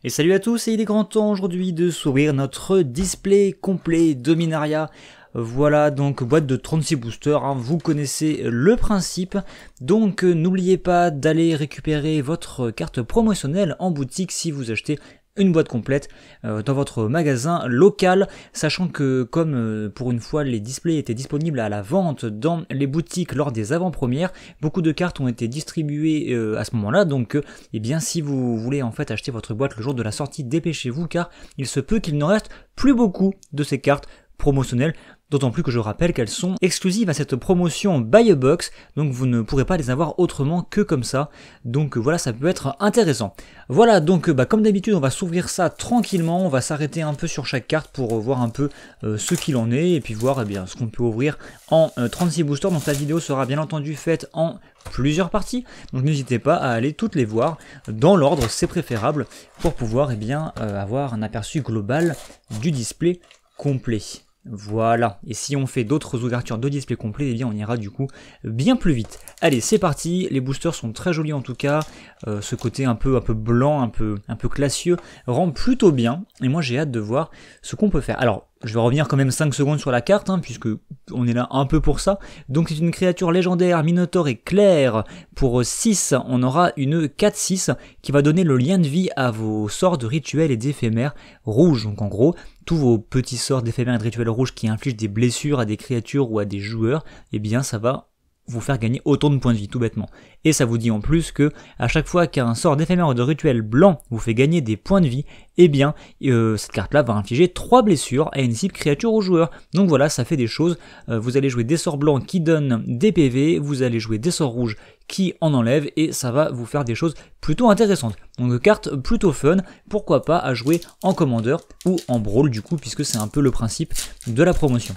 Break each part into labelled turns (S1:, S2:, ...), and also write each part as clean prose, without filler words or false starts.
S1: Et salut à tous, et il est grand temps aujourd'hui de s'ouvrir notre display complet Dominaria. Voilà, donc boîte de 36 boosters, hein, vous connaissez le principe. Donc n'oubliez pas d'aller récupérer votre carte promotionnelle en boutique si vous achetez une boîte complète dans votre magasin local, sachant que comme pour une fois les displays étaient disponibles à la vente dans les boutiques lors des avant-premières, beaucoup de cartes ont été distribuées à ce moment-là, donc eh bien si vous voulez en fait acheter votre boîte le jour de la sortie, dépêchez-vous car il se peut qu'il ne reste plus beaucoup de ces cartes promotionnelles. D'autant plus que je rappelle qu'elles sont exclusives à cette promotion Buy a Box, donc vous ne pourrez pas les avoir autrement que comme ça. Donc voilà, ça peut être intéressant. Voilà, donc comme d'habitude, on va s'ouvrir ça tranquillement, on va s'arrêter un peu sur chaque carte pour voir un peu ce qu'il en est, et puis voir ce qu'on peut ouvrir en 36 boosters. Donc la vidéo sera bien entendu faite en plusieurs parties, donc n'hésitez pas à aller toutes les voir dans l'ordre, c'est préférable, pour pouvoir avoir un aperçu global du display complet. Voilà, et si on fait d'autres ouvertures de display complet, eh bien on ira du coup bien plus vite. Allez, c'est parti, les boosters sont très jolis en tout cas, ce côté un peu blanc, un peu classieux, rend plutôt bien, et moi j'ai hâte de voir ce qu'on peut faire. Alors, je vais revenir quand même 5 secondes sur la carte, puisque on est là un peu pour ça. Donc c'est une créature légendaire, Minotaur et Claire. Pour 6, on aura une 4-6 qui va donner le lien de vie à vos sorts de rituels et d'éphémères rouges. Donc en gros, tous vos petits sorts d'éphémères et de rituels rouges qui infligent des blessures à des créatures ou à des joueurs, eh bien ça va vous faire gagner autant de points de vie, tout bêtement. Et ça vous dit en plus que à chaque fois qu'un sort d'éphémère ou de rituel blanc vous fait gagner des points de vie, eh bien cette carte-là va infliger 3 blessures à une cible créature ou joueur. Donc voilà, ça fait des choses. Vous allez jouer des sorts blancs qui donnent des PV, vous allez jouer des sorts rouges qui en enlèvent, et ça va vous faire des choses plutôt intéressantes. Donc carte plutôt fun, pourquoi pas à jouer en commandeur ou en brawl du coup, puisque c'est un peu le principe de la promotion.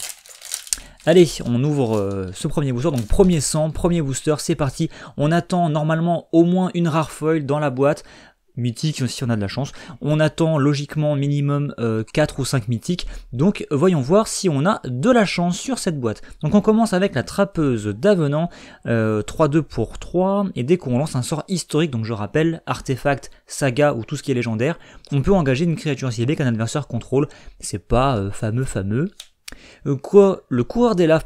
S1: Allez, on ouvre ce premier booster, donc premier 100, premier booster, c'est parti. On attend normalement au moins une rare foil dans la boîte, mythique si on a de la chance. On attend logiquement minimum 4 ou 5 mythiques, donc voyons voir si on a de la chance sur cette boîte. Donc on commence avec la trappeuse d'avenant, 3-2 pour 3, et dès qu'on lance un sort historique, donc je rappelle, artefact, saga ou tout ce qui est légendaire, on peut engager une créature ciblée qu'un adversaire contrôle, c'est pas fameux. Le coureur des laves,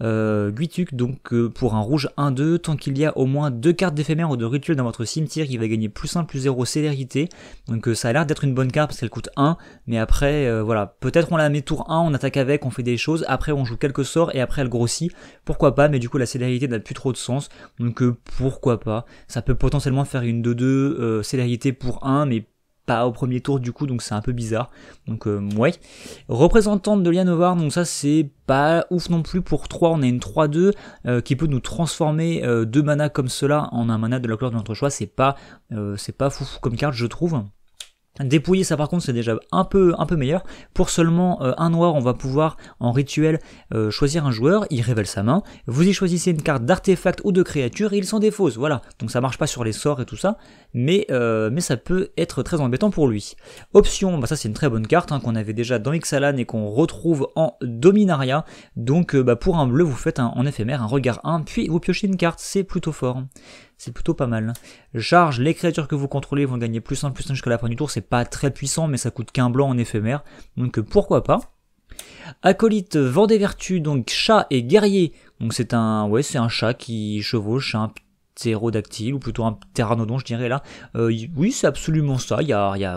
S1: Guituk, donc pour un rouge 1-2, tant qu'il y a au moins 2 cartes d'éphémère ou de rituel dans votre cimetière, il va gagner +1/+0 célérité, donc ça a l'air d'être une bonne carte parce qu'elle coûte 1, mais après voilà, peut-être on la met tour 1, on attaque avec, on fait des choses, après on joue quelques sorts et après elle grossit, pourquoi pas, mais du coup la célérité n'a plus trop de sens, donc pourquoi pas, ça peut potentiellement faire une 2-2 célérité pour 1, mais pas au premier tour du coup, donc c'est un peu bizarre, donc ouais. Représentante de Llanowar, donc ça c'est pas ouf non plus. Pour 3 on a une 3-2 qui peut nous transformer 2 mana comme cela en un mana de la couleur de notre choix, c'est pas foufou comme carte je trouve. Dépouiller, ça par contre c'est déjà un peu meilleur. Pour seulement un noir, on va pouvoir en rituel choisir un joueur, il révèle sa main, vous y choisissez une carte d'artefact ou de créature et il s'en défausse, voilà. Donc ça marche pas sur les sorts et tout ça, mais ça peut être très embêtant pour lui. Option, ça c'est une très bonne carte qu'on avait déjà dans Ixalan et qu'on retrouve en Dominaria. Donc pour un bleu, vous faites en éphémère un regard 1, puis vous piochez une carte, c'est plutôt fort. C'est plutôt pas mal. Charge, les créatures que vous contrôlez vont gagner +1/+1 jusqu'à la fin du tour, c'est pas très puissant, mais ça coûte qu'un blanc en éphémère, donc pourquoi pas. Acolyte, vent des vertus, donc chat et guerrier, donc c'est un chat qui chevauche un ptérodactyle, ou plutôt un pteranodon je dirais là, oui c'est absolument ça,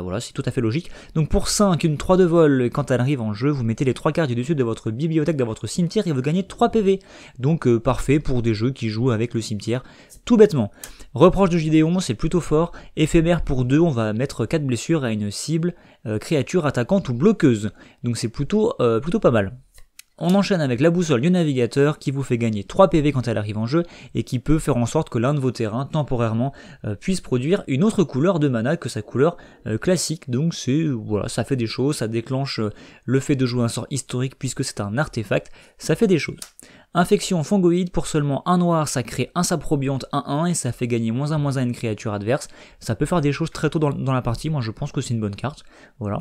S1: voilà, c'est tout à fait logique. Donc pour 5, une 3 de vol, et quand elle arrive en jeu, vous mettez les 3 cartes du dessus de votre bibliothèque dans votre cimetière et vous gagnez 3 PV, donc parfait pour des jeux qui jouent avec le cimetière, tout bêtement. Reproche de Gideon, c'est plutôt fort, éphémère pour 2, on va mettre 4 blessures à une cible, créature attaquante ou bloqueuse, donc c'est plutôt pas mal. On enchaîne avec la boussole du navigateur qui vous fait gagner 3 PV quand elle arrive en jeu et qui peut faire en sorte que l'un de vos terrains temporairement puisse produire une autre couleur de mana que sa couleur classique. Donc voilà, ça fait des choses, ça déclenche le fait de jouer un sort historique puisque c'est un artefact, ça fait des choses. Infection fongoïde, pour seulement un noir, ça crée un saprobiante 1-1 et ça fait gagner -1/-1 à une créature adverse. Ça peut faire des choses très tôt dans la partie, moi je pense que c'est une bonne carte, voilà.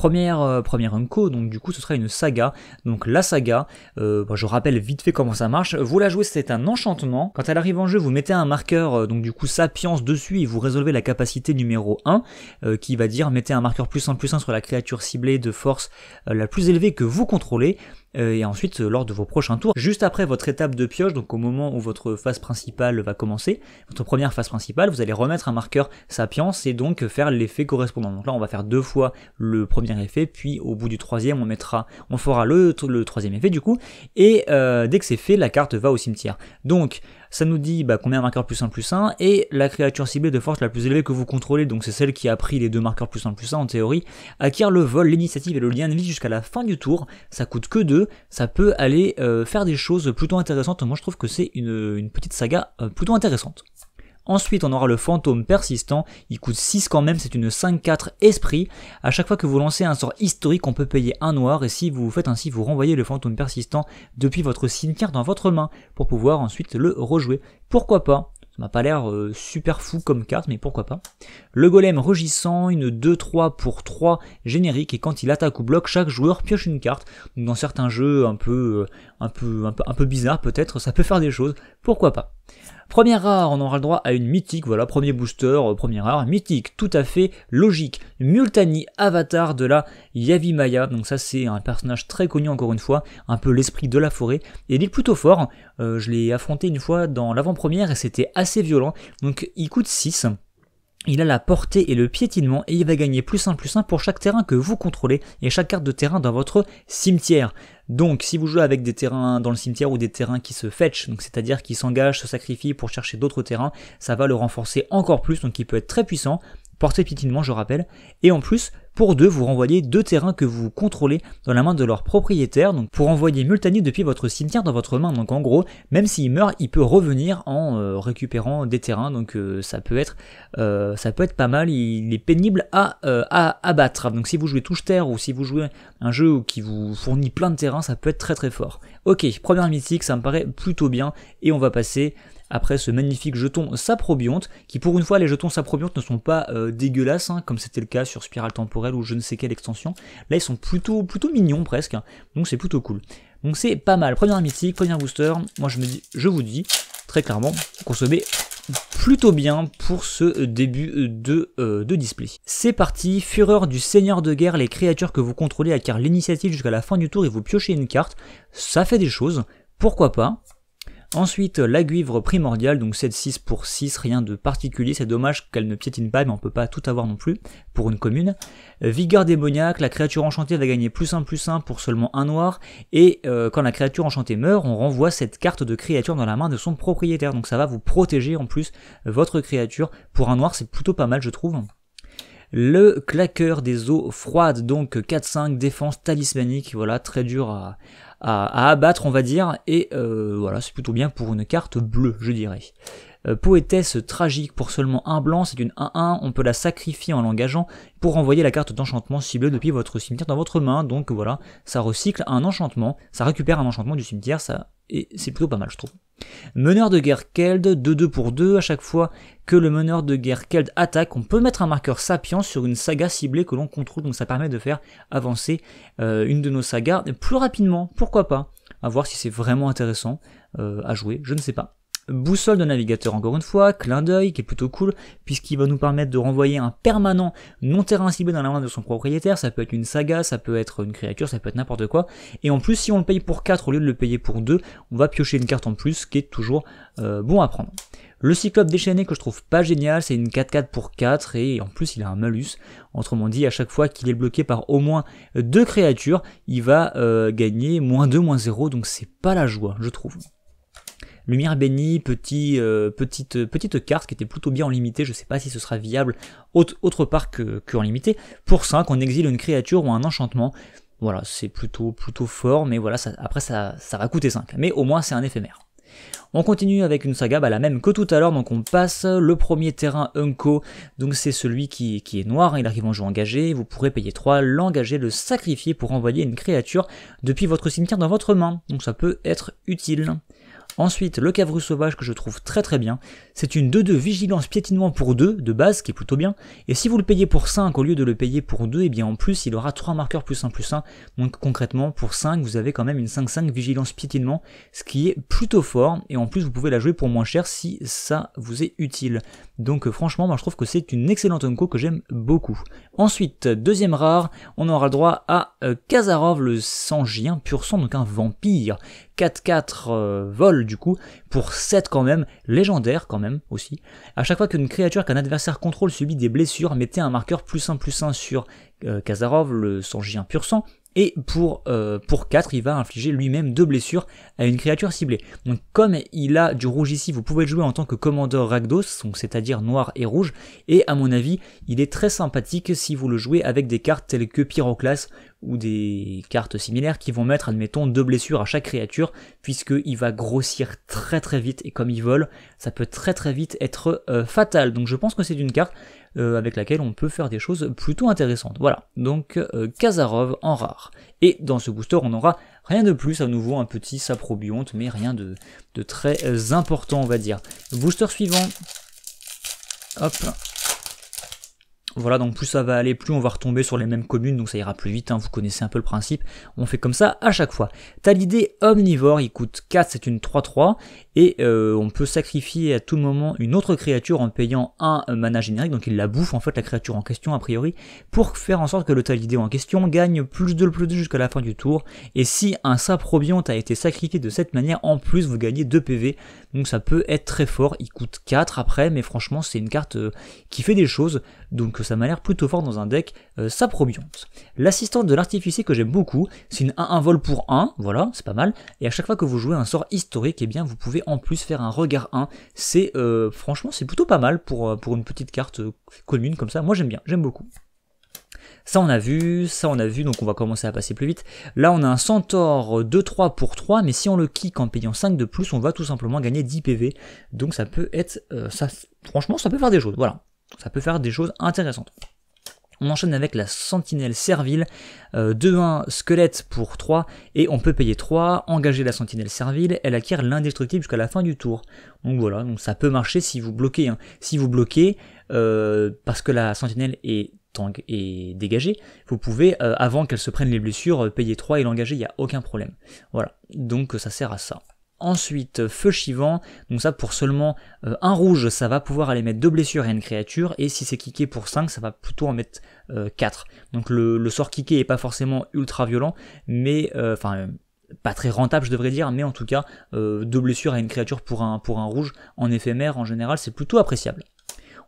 S1: première Unco, donc du coup ce sera une saga. Donc la saga, je rappelle vite fait comment ça marche. Vous la jouez, c'est un enchantement. Quand elle arrive en jeu, vous mettez un marqueur, donc du coup Sapience dessus et vous résolvez la capacité numéro 1, qui va dire mettez un marqueur +1/+1 sur la créature ciblée de force la plus élevée que vous contrôlez. Et ensuite lors de vos prochains tours, juste après votre étape de pioche, donc au moment où votre phase principale va commencer, votre première phase principale, vous allez remettre un marqueur Sapience et donc faire l'effet correspondant. Donc là on va faire 2 fois le premier effet, puis au bout du troisième on fera le troisième effet du coup, et dès que c'est fait, la carte va au cimetière. Donc ça nous dit combien de marqueurs +1/+1 et la créature ciblée de force la plus élevée que vous contrôlez, donc c'est celle qui a pris les 2 marqueurs +1/+1 en théorie, acquiert le vol, l'initiative et le lien de vie jusqu'à la fin du tour. Ça coûte que 2, ça peut aller faire des choses plutôt intéressantes. Moi je trouve que c'est une petite saga plutôt intéressante. Ensuite, on aura le fantôme persistant, il coûte 6 quand même, c'est une 5/4 esprit. À chaque fois que vous lancez un sort historique, on peut payer 1 noir, et si vous faites ainsi, vous renvoyez le fantôme persistant depuis votre cimetière dans votre main, pour pouvoir ensuite le rejouer. Pourquoi pas? Ça m'a pas l'air super fou comme carte, mais pourquoi pas. Le golem rugissant, une 2/3 pour 3 générique, et quand il attaque ou bloque, chaque joueur pioche une carte. Donc dans certains jeux un peu bizarres peut-être, ça peut faire des choses, pourquoi pas. Première rare, on aura le droit à une mythique, voilà, premier booster, première rare, mythique, tout à fait logique. Multani, avatar de la Yavimaya, donc ça c'est un personnage très connu encore une fois, un peu l'esprit de la forêt, et il est plutôt fort, je l'ai affronté une fois dans l'avant-première et c'était assez violent, donc il coûte 6. Il a la portée et le piétinement et il va gagner +1/+1 pour chaque terrain que vous contrôlez et chaque carte de terrain dans votre cimetière. Donc si vous jouez avec des terrains dans le cimetière ou des terrains qui se fetch, donc c'est-à-dire qui s'engagent, se sacrifient pour chercher d'autres terrains, ça va le renforcer encore plus, donc il peut être très puissant. Portée piétinement je rappelle, et en plus pour 2 vous renvoyez 2 terrains que vous contrôlez dans la main de leur propriétaire, donc pour envoyer Multani depuis votre cimetière dans votre main, donc en gros même s'il meurt il peut revenir en récupérant des terrains, donc ça peut être pas mal, il est pénible à abattre, donc si vous jouez touche-terre ou si vous jouez un jeu qui vous fournit plein de terrains, ça peut être très très fort. Ok, première mythique, ça me paraît plutôt bien, et on va passer après ce magnifique jeton Saprobionte, qui pour une fois les jetons Saprobionte ne sont pas dégueulasses, comme c'était le cas sur Spirale Temporelle ou je ne sais quelle extension. Là ils sont plutôt mignons presque, donc c'est plutôt cool. Donc c'est pas mal, première mythique, premier booster, moi je vous dis très clairement, consommez plutôt bien pour ce début de display. C'est parti, Fureur du Seigneur de Guerre, les créatures que vous contrôlez acquièrent l'initiative jusqu'à la fin du tour et vous piochez une carte, ça fait des choses, pourquoi pas. Ensuite, la Guivre primordiale, donc 7/6 pour 6, rien de particulier, c'est dommage qu'elle ne piétine pas, mais on peut pas tout avoir non plus, pour une commune. Vigueur démoniaque, la créature enchantée va gagner +1/+1 pour seulement 1 noir, et quand la créature enchantée meurt, on renvoie cette carte de créature dans la main de son propriétaire, donc ça va vous protéger en plus votre créature. Pour 1 noir, c'est plutôt pas mal je trouve. Le claqueur des eaux froides, donc 4/5, défense talismanique, voilà, très dur à abattre on va dire, et voilà, c'est plutôt bien pour une carte bleue je dirais. Poétesse tragique pour seulement 1 blanc, c'est une 1/1, on peut la sacrifier en l'engageant pour envoyer la carte d'enchantement ciblée depuis votre cimetière dans votre main, donc voilà, ça recycle un enchantement, ça récupère un enchantement du cimetière, et c'est plutôt pas mal je trouve. Meneur de guerre Keld, 2/2 pour 2, à chaque fois que le meneur de guerre Keld attaque, on peut mettre un marqueur Sapience sur une saga ciblée que l'on contrôle, donc ça permet de faire avancer une de nos sagas plus rapidement, pourquoi pas, à voir si c'est vraiment intéressant à jouer, je ne sais pas. Boussole de navigateur encore une fois, clin d'œil qui est plutôt cool puisqu'il va nous permettre de renvoyer un permanent non terrain ciblé dans la main de son propriétaire, ça peut être une saga, ça peut être une créature, ça peut être n'importe quoi, et en plus si on le paye pour 4 au lieu de le payer pour 2, on va piocher une carte en plus qui est toujours bon à prendre. Le cyclope déchaîné que je trouve pas génial, c'est une 4/4 pour 4 et en plus il a un malus, autrement dit à chaque fois qu'il est bloqué par au moins 2 créatures, il va gagner -2, -0, donc c'est pas la joie je trouve. Lumière bénie, petite carte qui était plutôt bien en limité, je sais pas si ce sera viable autre part que en limité. Pour 5, on exile une créature ou un enchantement, voilà, c'est plutôt fort, mais voilà, après ça va coûter 5, mais au moins c'est un éphémère. On continue avec une saga, la même que tout à l'heure, donc on passe le premier terrain Unco, donc c'est celui qui est noir, il arrive en jeu engagé, vous pourrez payer 3, l'engager, le sacrifier pour envoyer une créature depuis votre cimetière dans votre main, donc ça peut être utile. Ensuite, le Cavru Sauvage que je trouve très très bien, c'est une 2-2 vigilance piétinement pour 2 de base, qui est plutôt bien, et si vous le payez pour 5 au lieu de le payer pour 2, et bien en plus il aura 3 marqueurs +1/+1, donc concrètement pour 5 vous avez quand même une 5-5 vigilance piétinement, ce qui est plutôt fort, et en plus vous pouvez la jouer pour moins cher si ça vous est utile. Donc franchement moi je trouve que c'est une excellente unco que j'aime beaucoup. Ensuite, deuxième rare, on aura le droit à Kazarov le Sangien pur sang, donc un vampire. 4-4 vol du coup, pour 7 quand même, légendaire quand même aussi. À chaque fois qu'une créature qu'un adversaire contrôle subit des blessures, mettez un marqueur +1/+1 sur Kazarov le Sangien pur sang, et pour 4, il va infliger lui-même 2 blessures à une créature ciblée. Donc comme il a du rouge ici, vous pouvez le jouer en tant que commandeur Rakdos, c'est-à-dire noir et rouge, et à mon avis, il est très sympathique si vous le jouez avec des cartes telles que Pyroclasse, ou des cartes similaires qui vont mettre, admettons, 2 blessures à chaque créature, puisqu'il va grossir très très vite, et comme il vole, ça peut très très vite être fatal. Donc je pense que c'est une carte avec laquelle on peut faire des choses plutôt intéressantes. Voilà, donc Kazarov en rare. Et dans ce booster, on n'aura rien de plus, à nouveau un petit Saprobionte, mais rien de très important, on va dire. Booster suivant, hop. Voilà, donc plus ça va aller, plus on va retomber sur les mêmes communes, donc ça ira plus vite, hein, vous connaissez un peu le principe, on fait comme ça à chaque fois. Talidé omnivore, il coûte 4, c'est une 3-3, et on peut sacrifier à tout moment une autre créature en payant un mana générique, donc il la bouffe en fait la créature en question a priori, pour faire en sorte que le Talidé en question gagne +2 jusqu'à la fin du tour, et si un Saprobionte a été sacrifié de cette manière, en plus vous gagnez 2 PV, donc ça peut être très fort, il coûte 4 après, mais franchement c'est une carte qui fait des choses, donc ça m'a l'air plutôt fort dans un deck Saprobionte. L'assistante de l'artificier que j'aime beaucoup, c'est une 1-1 vol pour 1, voilà, c'est pas mal, et à chaque fois que vous jouez un sort historique, eh bien vous pouvez en plus faire un regard 1, c'est franchement c'est plutôt pas mal pour une petite carte commune comme ça, moi j'aime bien, j'aime beaucoup. Ça on a vu, donc on va commencer à passer plus vite. Là on a un centaure 2-3 pour 3, mais si on le kick en payant 5 de plus, on va tout simplement gagner 10 PV, donc ça peut être, franchement ça peut faire des choses, voilà. Ça peut faire des choses intéressantes. On enchaîne avec la sentinelle servile, 2-1 squelette pour 3, et on peut payer 3, engager la sentinelle servile, elle acquiert l'indestructible jusqu'à la fin du tour. Donc voilà, donc ça peut marcher si vous bloquez. Hein. Si vous bloquez, parce que la sentinelle est dégagée, vous pouvez, avant qu'elle se prenne les blessures, payer 3 et l'engager, il n'y a aucun problème. Voilà, donc ça sert à ça. Ensuite, feu chivant, donc ça pour seulement un rouge, ça va pouvoir aller mettre 2 blessures à une créature, et si c'est kické pour 5, ça va plutôt en mettre 4. Donc le sort kické est pas forcément ultra violent, mais pas très rentable je devrais dire, mais en tout cas 2 blessures à une créature pour un rouge en éphémère en général c'est plutôt appréciable.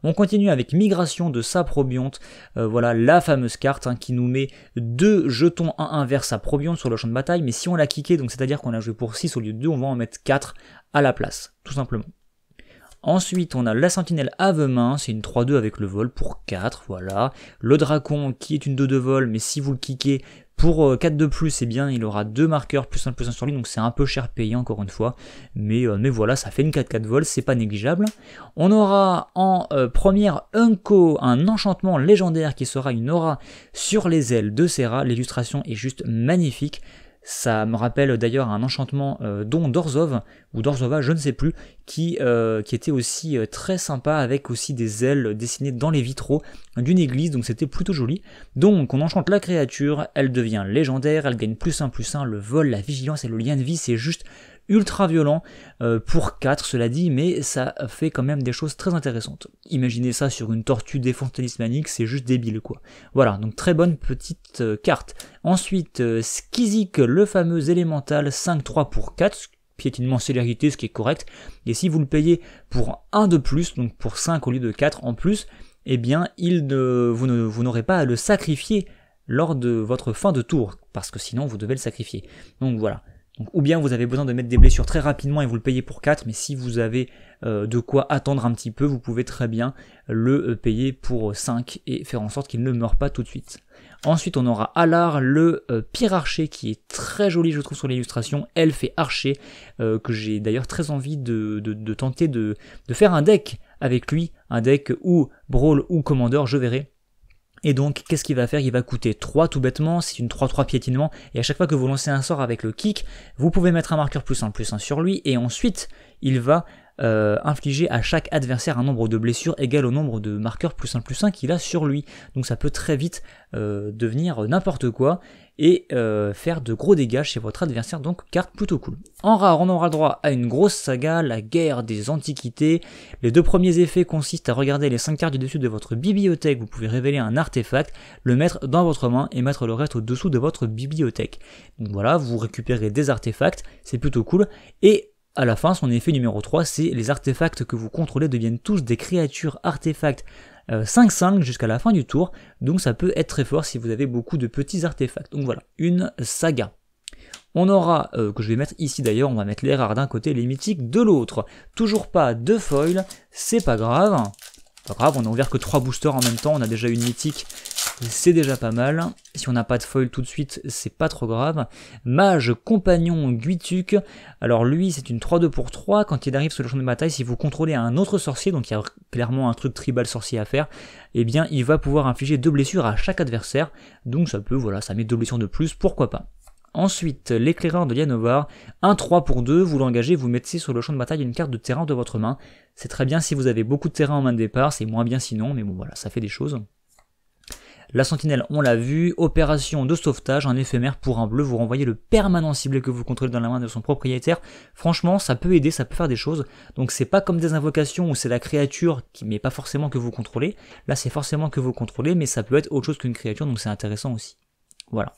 S1: On continue avec Migration de Saprobionte, voilà la fameuse carte qui nous met 2 jetons 1-1 vers Saprobionte sur le champ de bataille, mais si on l'a kické, donc c'est-à-dire qu'on a joué pour 6 au lieu de 2, on va en mettre 4 à la place, tout simplement. Ensuite, on a la sentinelle Avemain, c'est une 3-2 avec le vol pour 4, voilà. Le Dracon qui est une 2-2 vol, mais si vous le kickez pour 4 de plus, eh bien il aura 2 marqueurs +1/+1 sur lui, donc c'est un peu cher payé encore une fois, mais voilà, ça fait une 4-4 vol, c'est pas négligeable. On aura en première unco un enchantement légendaire qui sera une aura sur les ailes de Serra, l'illustration est juste magnifique. Ça me rappelle d'ailleurs un enchantement dont Dorzov, ou Dorzova, je ne sais plus, qui était aussi très sympa, avec aussi des ailes dessinées dans les vitraux d'une église, donc c'était plutôt joli. Donc on enchante la créature, elle devient légendaire, elle gagne +1/+1, le vol, la vigilance et le lien de vie, c'est juste ultra violent pour 4 cela dit, mais ça fait quand même des choses très intéressantes. Imaginez ça sur une tortue défense talismanique, c'est juste débile quoi. Voilà, donc très bonne petite carte. Ensuite, Skizik, le fameux élémental, 5-3 pour 4, piétinement célérité, ce qui est correct, et si vous le payez pour 1 de plus, donc pour 5 au lieu de 4 en plus, eh bien vous n'aurez pas à le sacrifier lors de votre fin de tour, parce que sinon vous devez le sacrifier. Donc voilà. Donc, ou bien vous avez besoin de mettre des blessures très rapidement et vous le payez pour 4, mais si vous avez de quoi attendre un petit peu, vous pouvez très bien le payer pour 5 et faire en sorte qu'il ne meure pas tout de suite. Ensuite on aura Alar, le pire archer, qui est très joli je trouve sur l'illustration, elfe et archer, que j'ai d'ailleurs très envie de tenter de faire un deck avec lui, un deck ou Brawl ou Commander, je verrai. Et donc, qu'est-ce qu'il va faire? Il va coûter 3 tout bêtement, c'est une 3-3 piétinement, et à chaque fois que vous lancez un sort avec le kick, vous pouvez mettre un marqueur +1/+1 sur lui, et ensuite, il va infliger à chaque adversaire un nombre de blessures égal au nombre de marqueurs +1/+1 qu'il a sur lui. Donc ça peut très vite devenir n'importe quoi, et faire de gros dégâts chez votre adversaire, donc carte plutôt cool. En rare, on aura le droit à une grosse saga, la guerre des antiquités. Les 2 premiers effets consistent à regarder les 5 cartes du dessus de votre bibliothèque, vous pouvez révéler un artefact, le mettre dans votre main et mettre le reste au-dessous de votre bibliothèque. Donc voilà, vous récupérez des artefacts, c'est plutôt cool, et à la fin, son effet numéro 3, c'est les artefacts que vous contrôlez deviennent tous des créatures artefacts 5-5 jusqu'à la fin du tour, donc ça peut être très fort si vous avez beaucoup de petits artefacts. Donc voilà, une saga. On aura, que je vais mettre ici d'ailleurs, on va mettre les rares d'un côté, les mythiques de l'autre. Toujours pas de foil, c'est pas grave. Pas grave, on a ouvert que 3 boosters en même temps, on a déjà une mythique, c'est déjà pas mal. Si on n'a pas de foil tout de suite, c'est pas trop grave. Mage compagnon Guituk, alors lui c'est une 3-2 pour 3, quand il arrive sur le champ de bataille, si vous contrôlez un autre sorcier, donc il y a clairement un truc tribal sorcier à faire, eh bien il va pouvoir infliger 2 blessures à chaque adversaire, donc ça peut, voilà, ça met 2 blessures de plus, pourquoi pas. Ensuite, l'éclaireur de Yanovar, un 3 pour 2, vous l'engagez, vous mettez sur le champ de bataille une carte de terrain de votre main. C'est très bien si vous avez beaucoup de terrain en main de départ, c'est moins bien sinon, mais bon voilà, ça fait des choses. La sentinelle, on l'a vu, opération de sauvetage, un éphémère pour un bleu, vous renvoyez le permanent ciblé que vous contrôlez dans la main de son propriétaire. Franchement, ça peut aider, ça peut faire des choses. Donc c'est pas comme des invocations où c'est la créature qui met pas forcément que vous contrôlez. Là c'est forcément que vous contrôlez, mais ça peut être autre chose qu'une créature, donc c'est intéressant aussi. Voilà.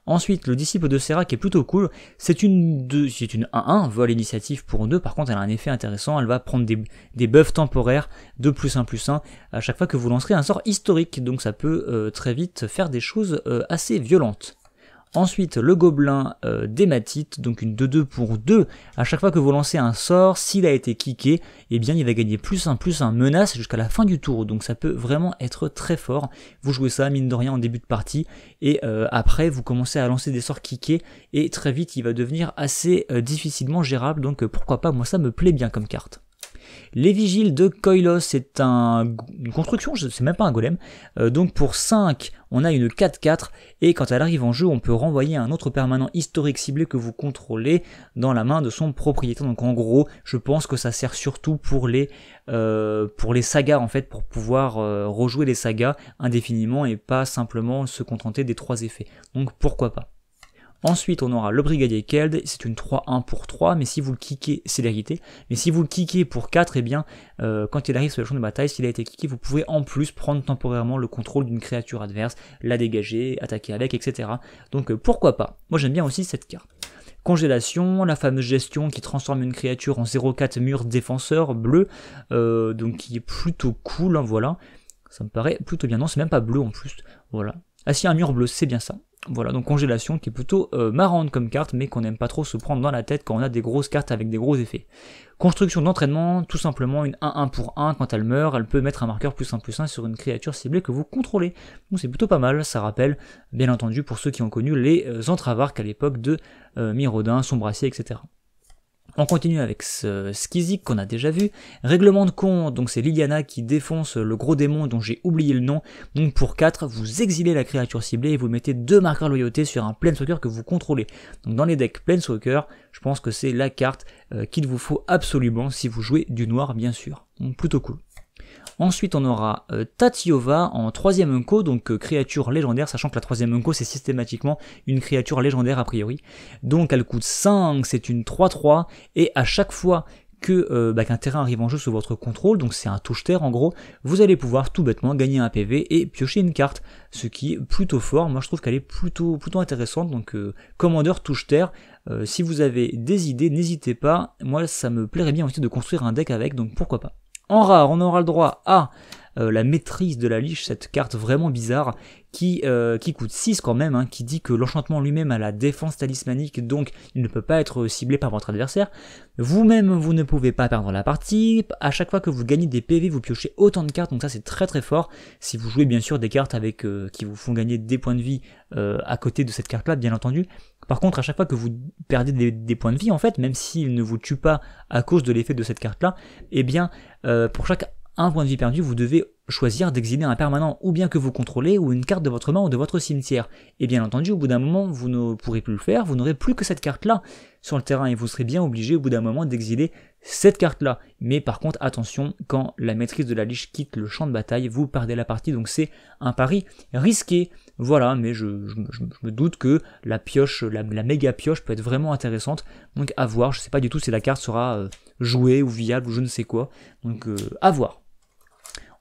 S1: Ensuite, le disciple de Serra qui est plutôt cool, c'est une 1-1, vol initiative pour 2, par contre elle a un effet intéressant, elle va prendre des buffs temporaires de +1/+1 à chaque fois que vous lancerez un sort historique, donc ça peut très vite faire des choses assez violentes. Ensuite, le gobelin d'hématite, donc une 2-2 pour 2, à chaque fois que vous lancez un sort, s'il a été kické, eh bien il va gagner +1/+1 menace jusqu'à la fin du tour, donc ça peut vraiment être très fort. Vous jouez ça, mine de rien, en début de partie, et après vous commencez à lancer des sorts kickés, et très vite il va devenir assez difficilement gérable, donc pourquoi pas, moi ça me plaît bien comme carte. Les vigiles de Koilos, c'est une construction, c'est même pas un golem, donc pour 5, on a une 4-4, et quand elle arrive en jeu, on peut renvoyer un autre permanent historique ciblé que vous contrôlez dans la main de son propriétaire. Donc en gros, je pense que ça sert surtout pour les sagas, en fait, pour pouvoir rejouer les sagas indéfiniment et pas simplement se contenter des 3 effets. Donc pourquoi pas. Ensuite, on aura le brigadier Keld, c'est une 3-1 pour 3, mais si vous le kickez, c'est l'hérité. Mais si vous le kickez pour 4, eh bien, quand il arrive sur le champ de bataille, s'il a été kické, vous pouvez en plus prendre temporairement le contrôle d'une créature adverse, la dégager, attaquer avec, etc. Donc pourquoi pas. Moi j'aime bien aussi cette carte. Congélation, la fameuse gestion qui transforme une créature en 0-4 mur défenseur bleu, donc qui est plutôt cool, hein, voilà. Ça me paraît plutôt bien. Non, c'est même pas bleu en plus, voilà. Ah si, un mur bleu, c'est bien ça. Voilà, donc congélation qui est plutôt marrante comme carte, mais qu'on n'aime pas trop se prendre dans la tête quand on a des grosses cartes avec des gros effets. Construction d'entraînement, tout simplement une 1-1 pour 1, quand elle meurt, elle peut mettre un marqueur +1/+1 sur une créature ciblée que vous contrôlez. Donc c'est plutôt pas mal, ça rappelle, bien entendu, pour ceux qui ont connu les Entravarques à l'époque de Miraudin, Sombracier, etc. On continue avec ce Skizik qu'on a déjà vu. Règlement de compte, donc c'est Liliana qui défonce le gros démon dont j'ai oublié le nom. Donc pour 4, vous exilez la créature ciblée et vous mettez 2 marqueurs loyauté sur un Planeswalker que vous contrôlez. Donc dans les decks Planeswalker, je pense que c'est la carte qu'il vous faut absolument si vous jouez du noir bien sûr. Donc plutôt cool. Ensuite, on aura Tatyova en 3ème unco, donc créature légendaire, sachant que la 3ème unco c'est systématiquement une créature légendaire a priori. Donc elle coûte 5, c'est une 3-3, et à chaque fois qu'un terrain arrive en jeu sous votre contrôle, donc c'est un touche-terre en gros, vous allez pouvoir tout bêtement gagner un PV et piocher une carte, ce qui est plutôt fort. Moi je trouve qu'elle est plutôt intéressante, donc commandeur touche-terre, si vous avez des idées, n'hésitez pas, moi ça me plairait bien aussi de construire un deck avec, donc pourquoi pas. En rare, on aura le droit à la maîtrise de la liche, cette carte vraiment bizarre qui coûte 6 quand même, hein, qui dit que l'enchantement lui-même a la défense talismanique, donc il ne peut pas être ciblé par votre adversaire. Vous-même, vous ne pouvez pas perdre la partie. À chaque fois que vous gagnez des PV, vous piochez autant de cartes, donc ça c'est très fort. Si vous jouez bien sûr des cartes avec qui vous font gagner des points de vie à côté de cette carte-là, bien entendu. Par contre, à chaque fois que vous perdez des points de vie, en fait, même s'ils ne vous tuent pas à cause de l'effet de cette carte-là, eh bien, pour chaque un point de vie perdu, vous devez choisir d'exiler un permanent ou bien que vous contrôlez ou une carte de votre main ou de votre cimetière. Et bien entendu, au bout d'un moment, vous ne pourrez plus le faire, vous n'aurez plus que cette carte-là sur le terrain et vous serez bien obligé au bout d'un moment d'exiler cette carte-là. Mais par contre, attention, quand la maîtrise de la liche quitte le champ de bataille, vous perdez la partie, donc c'est un pari risqué. Voilà, mais je me doute que la pioche, la méga pioche peut être vraiment intéressante, donc à voir. Je sais pas du tout si la carte sera jouée ou viable ou je ne sais quoi, donc à voir.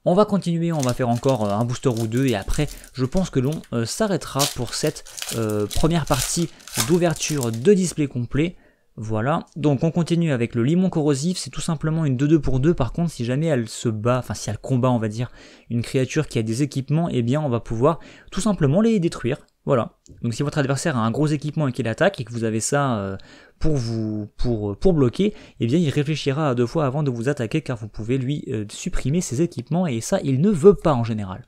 S1: On va continuer, on va faire encore un booster ou deux et après je pense que l'on s'arrêtera pour cette première partie d'ouverture de display complet. Voilà, donc on continue avec le limon corrosif, c'est tout simplement une 2-2 pour 2, par contre si jamais elle se bat, enfin si elle combat on va dire, une créature qui a des équipements, eh bien on va pouvoir tout simplement les détruire, voilà. Donc si votre adversaire a un gros équipement et qu'il attaque et que vous avez ça pour bloquer, eh bien il réfléchira à 2 fois avant de vous attaquer car vous pouvez lui supprimer ses équipements et ça il ne veut pas en général.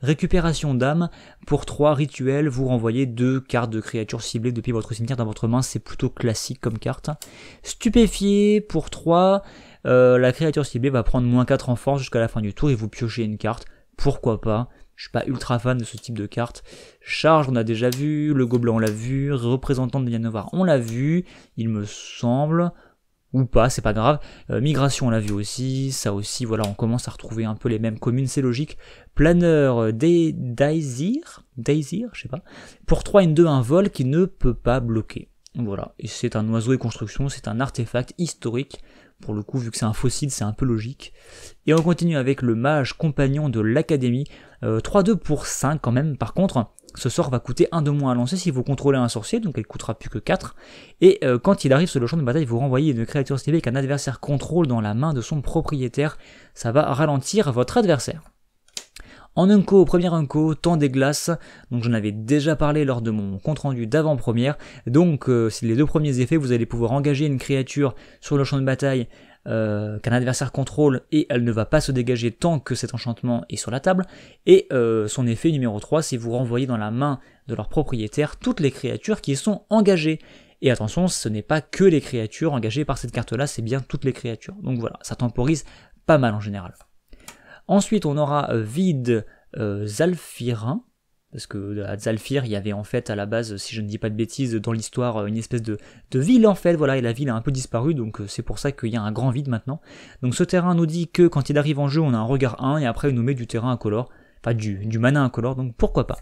S1: Récupération d'âme, pour 3 rituels, vous renvoyez 2 cartes de créatures ciblées depuis votre cimetière dans votre main, c'est plutôt classique comme carte. Stupéfié, pour 3, la créature ciblée va prendre -4 en force jusqu'à la fin du tour et vous piochez une carte, pourquoi pas, je suis pas ultra fan de ce type de carte. Charge on a déjà vu, le gobelin on l'a vu, représentant de Yanovar on l'a vu, il me semble... ou pas, c'est pas grave. Migration, on l'a vu aussi, ça aussi, voilà, on commence à retrouver un peu les mêmes communes, c'est logique. Planeur Daisir, je sais pas. Pour 3 et 2, un vol qui ne peut pas bloquer. Voilà, et c'est un oiseau et construction, c'est un artefact historique. Pour le coup, vu que c'est un fossile, c'est un peu logique. Et on continue avec le mage compagnon de l'académie. 3-2 pour 5 quand même, par contre... ce sort va coûter 1 de moins à lancer si vous contrôlez un sorcier, donc elle coûtera plus que 4. Et quand il arrive sur le champ de bataille, vous renvoyez une créature ciblée qu'un adversaire contrôle dans la main de son propriétaire. Ça va ralentir votre adversaire. En unco, premier unco, temps des glaces, donc j'en avais déjà parlé lors de mon compte rendu d'avant-première. Donc si les 2 premiers effets, vous allez pouvoir engager une créature sur le champ de bataille qu'un adversaire contrôle et elle ne va pas se dégager tant que cet enchantement est sur la table. Et son effet numéro 3, c'est vous renvoyer dans la main de leur propriétaire toutes les créatures qui sont engagées. Et attention, ce n'est pas que les créatures engagées par cette carte-là, c'est bien toutes les créatures. Donc voilà, ça temporise pas mal en général. Ensuite, on aura Vide Zalfirin, parce que à Zalfir, il y avait en fait à la base, si je ne dis pas de bêtises, dans l'histoire, une espèce de ville en fait, voilà, et la ville a un peu disparu, donc c'est pour ça qu'il y a un grand vide maintenant. Donc ce terrain nous dit que quand il arrive en jeu, on a un regard 1, et après il nous met du terrain incolore, enfin du mana incolore, donc pourquoi pas.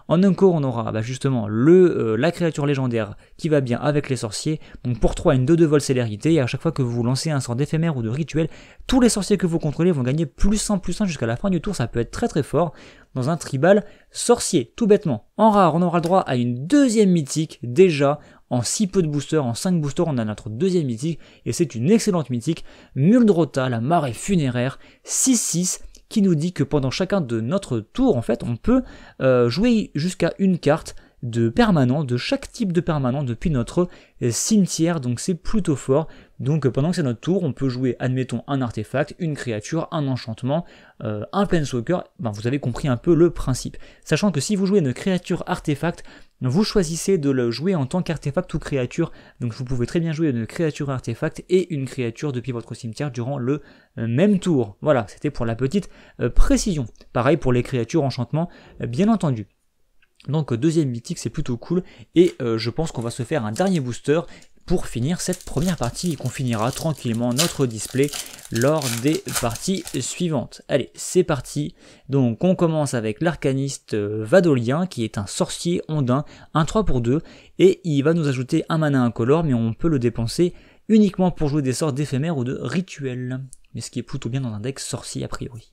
S1: En unco, on aura justement la créature légendaire qui va bien avec les sorciers. Donc pour 3, une 2-2 vol célérité. Et à chaque fois que vous lancez un sort d'éphémère ou de rituel, tous les sorciers que vous contrôlez vont gagner +1/+1 jusqu'à la fin du tour. Ça peut être très très fort dans un tribal sorcier, tout bêtement. En rare, on aura le droit à une deuxième mythique. Déjà, en si peu de boosters, en 5 boosters, on a notre deuxième mythique. Et c'est une excellente mythique. Muldrota, la marée funéraire, 6/6. Qui nous dit que pendant chacun de notre tour, en fait, on peut jouer jusqu'à une carte de permanent, de chaque type de permanent depuis notre cimetière, donc c'est plutôt fort. Donc pendant que c'est notre tour, on peut jouer, admettons, un artefact, une créature, un enchantement, un planeswalker, ben, vous avez compris un peu le principe. Sachant que si vous jouez une créature artefact, vous choisissez de le jouer en tant qu'artefact ou créature, donc vous pouvez très bien jouer une créature artefact et une créature depuis votre cimetière durant le même tour. Voilà, c'était pour la petite précision. Pareil pour les créatures enchantement, bien entendu. Donc deuxième mythique, c'est plutôt cool, et je pense qu'on va se faire un dernier booster pour finir cette première partie et qu'on finira tranquillement notre display lors des parties suivantes. Allez, c'est parti. Donc on commence avec l'arcaniste Vadolien qui est un sorcier ondin, un 3 pour 2 et il va nous ajouter un mana incolore mais on peut le dépenser uniquement pour jouer des sorts d'éphémères ou de rituels. Mais ce qui est plutôt bien dans un deck sorcier a priori.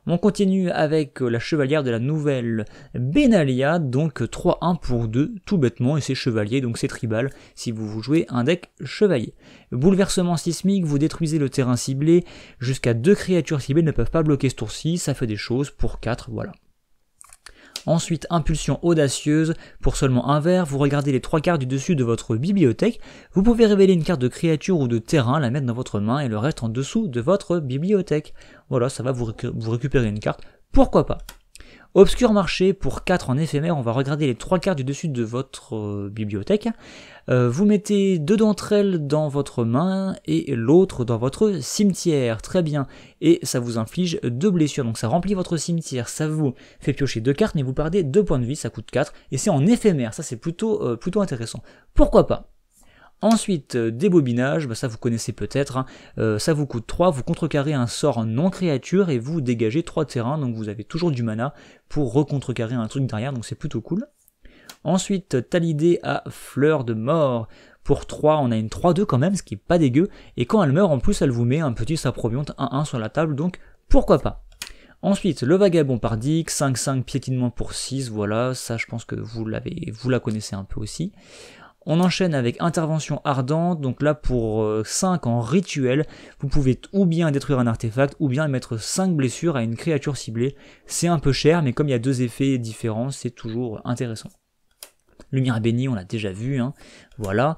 S1: On continue avec la chevalière de la nouvelle Benalia, donc 3-1 pour 2, tout bêtement, et c'est chevalier, donc c'est tribal, si vous jouez un deck chevalier. Bouleversement sismique, vous détruisez le terrain ciblé, jusqu'à 2 créatures ciblées ne peuvent pas bloquer ce tour-ci, ça fait des choses, pour 4, voilà. Ensuite, impulsion audacieuse, pour seulement un vert, vous regardez les 3 cartes du dessus de votre bibliothèque, vous pouvez révéler une carte de créature ou de terrain, la mettre dans votre main et le reste en dessous de votre bibliothèque. Voilà, ça va vous récupérer une carte, pourquoi pas. Obscur marché pour 4 en éphémère, on va regarder les 3 cartes du dessus de votre bibliothèque. Vous mettez 2 d'entre elles dans votre main et l'autre dans votre cimetière, très bien. Et ça vous inflige 2 blessures, donc ça remplit votre cimetière, ça vous fait piocher 2 cartes, mais vous perdez 2 points de vie, ça coûte 4, et c'est en éphémère, ça c'est plutôt intéressant. Pourquoi pas? Ensuite, débobinage, ça vous connaissez peut-être, ça vous coûte 3, vous contrecarrez un sort non créature et vous dégagez 3 terrains, donc vous avez toujours du mana pour recontrecarrer un truc derrière, donc c'est plutôt cool. Ensuite, Talidé à Fleur de Mort, pour 3, on a une 3-2 quand même, ce qui est pas dégueu, et quand elle meurt, en plus elle vous met un petit saprobionte 1-1 sur la table, donc pourquoi pas. Ensuite, le Vagabond par Dick, 5-5 piétinement pour 6, voilà, ça je pense que vous la connaissez un peu aussi. On enchaîne avec Intervention Ardente, donc là pour 5 en rituel, vous pouvez ou bien détruire un artefact, ou bien mettre 5 blessures à une créature ciblée. C'est un peu cher, mais comme il y a 2 effets différents, c'est toujours intéressant. Lumière bénie, on l'a déjà vu, hein. Voilà.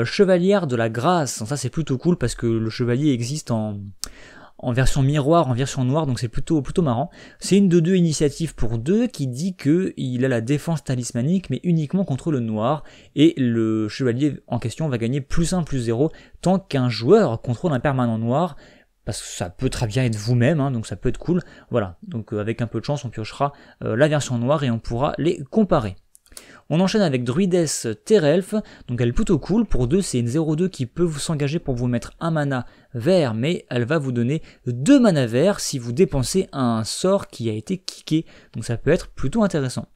S1: Chevalière de la Grâce, ça c'est plutôt cool parce que le chevalier existe en version miroir, en version noire, donc c'est plutôt marrant. C'est une de 2 initiatives pour 2 qui dit qu'il a la défense talismanique, mais uniquement contre le noir, et le chevalier en question va gagner +1/+0 tant qu'un joueur contrôle un permanent noir, parce que ça peut très bien être vous-même, hein, donc ça peut être cool. Voilà, donc avec un peu de chance, on piochera la version noire et on pourra les comparer. On enchaîne avec Druidess Terrelf, donc elle est plutôt cool, pour 2 c'est une 0-2 qui peut s'engager pour vous mettre un mana vert, mais elle va vous donner 2 mana verts si vous dépensez un sort qui a été kické, donc ça peut être plutôt intéressant.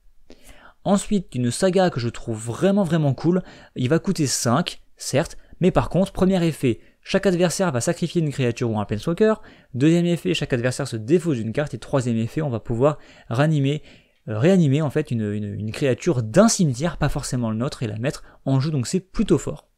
S1: Ensuite, une saga que je trouve vraiment cool, il va coûter 5, certes, mais par contre, premier effet, chaque adversaire va sacrifier une créature ou un planeswalker, deuxième effet, chaque adversaire se défausse d'une carte, et troisième effet, on va pouvoir réanimer en fait une créature d'un cimetière, pas forcément le nôtre, et la mettre en jeu, donc c'est plutôt fort.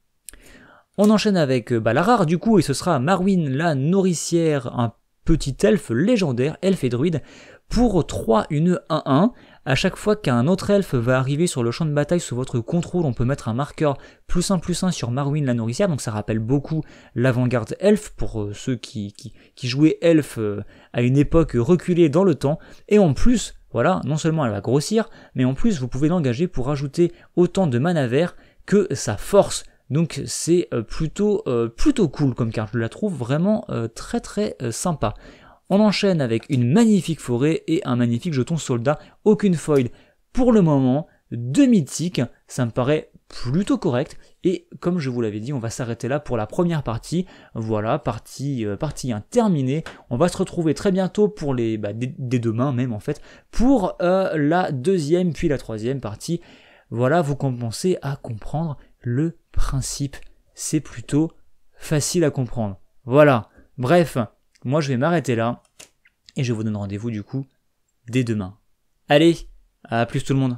S1: On enchaîne avec la rare du coup, et ce sera Marwyn la nourricière, un petit elfe légendaire, elfe et druide, pour 3, une 1-1. À chaque fois qu'un autre elfe va arriver sur le champ de bataille sous votre contrôle, on peut mettre un marqueur +1/+1 sur Marwyn la nourricière, donc ça rappelle beaucoup l'avant-garde elfe, pour ceux qui jouaient elfe à une époque reculée dans le temps, et en plus, voilà, non seulement elle va grossir, mais en plus vous pouvez l'engager pour ajouter autant de mana vert que sa force. Donc c'est plutôt cool comme carte, je la trouve vraiment très sympa. On enchaîne avec une magnifique forêt et un magnifique jeton soldat, aucune foil pour le moment, 2 mythiques, ça me paraît plutôt correct, et comme je vous l'avais dit, on va s'arrêter là pour la première partie. Voilà, partie terminée. On va se retrouver très bientôt pour dès demain même en fait, pour la deuxième puis la troisième partie. Voilà, vous commencez à comprendre le principe, c'est plutôt facile à comprendre. Voilà, bref, moi je vais m'arrêter là, et je vous donne rendez-vous du coup dès demain. Allez, à plus tout le monde.